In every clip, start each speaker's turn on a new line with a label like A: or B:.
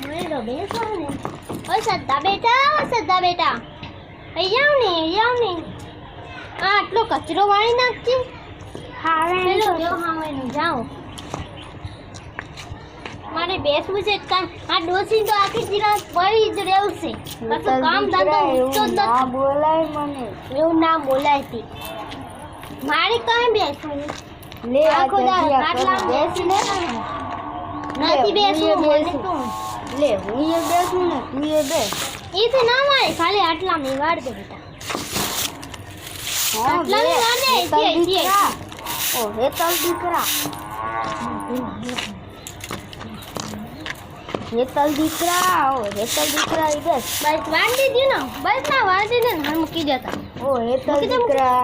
A: મને તો બેસવા ને ઓ સદ્દા બેટા અહીં જાવ ને આ આટલો કચરો વાળી નાખજે પેલો જો હાવેનું જાઓ મારે બેસવું છે આ ડોસી તો આખી જીરાત પડી જ રહેવું છે કશું કામ ધંધો ઊંચો જ
B: ના બોલાય મને
A: એવું ના બોલાય તે મારે કાંઈ બેસવું
B: લે
A: આખો દાડો ખાટલામાં બેસીને નથી બેસવું મને તો
B: લે હું એ બેસું ને તું એ બેસ
A: ઈથી ના મારે ખાલી આટલામાં વાળ દે બેટા આટલામાં વાળ દે
B: ઓ હેતલ દીકરા હેતલ દીકરા ઈ બેસ
A: બસ વાળ દીધી ને બસ ના વાળ દીધે ને મૂકી દેતા
B: ઓ હેતલ દીકરા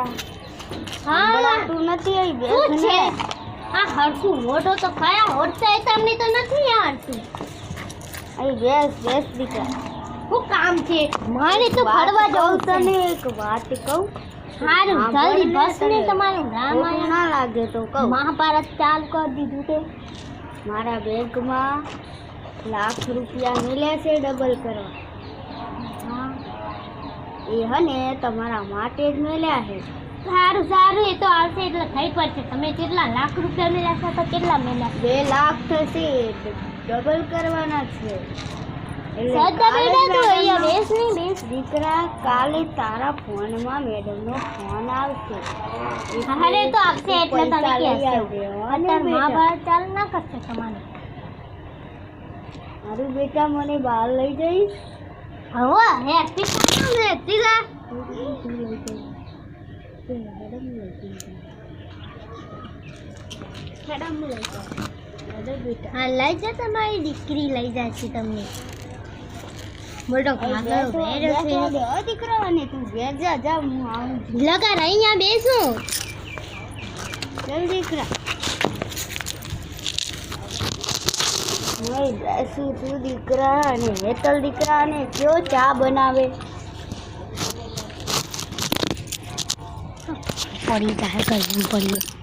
A: હા
B: તું નથી આવી બેસ
A: શું છે
B: ને
A: આ હરખું મોટો તો ખરા હોડતા તમને તો નથી આવડતું
B: અહીં બેસ દીકરા
A: શું કામ છે મારે તો ફરવા જવું છે
B: તને એક વાત કહું
A: સારું જલ્દી બસ ને તમારું રામાયણ
B: ના લાગે તો કહું
A: મહાભારત ચાલુ કરી દીધું તે
B: મારા બેંકમાં લાખ રૂપિયા મળ્યા છે ડબલ કરવા એ હને તમારા માટે જ મળ્યા છે
A: સારું એ તો આવશે એટલે થઈ પડશે તમે કેટલા લાખ રૂપિયા મળ્યા છે તો કેટલા મળ્યા
B: 2 લાખ થશે ડબલ કરવાના છે
A: સદા બેટા તો અહીંયા બેસ નહીં બેસ
B: દીકરા કાલે તારા ફોનમાં મેડમનો ફોન આવશે
A: અરે તો આપશે એટલે તમે
B: પૈસા લઈ
A: કહેશો
B: આવજો.
A: અત્યારે મહાભારત ચાલુ ના કરશે તમારે
B: મારું બેટા મને બહાર લઈ જઈશ
A: હવે હેપી તીલા હા લઈ જા તમારી દીકરી લઈ જશે તમને મોટો કાગળ વેરો છે
B: દીકરા અને તું ઘેર જા હું આવું
A: લગા અહીંયા બેસું
B: ચાલ દીકરા નહીં બેસું તું દીકરા અને હેતલ દીકરા અને કયો ચા બનાવે
A: પડી જાય કરવું પડ્યું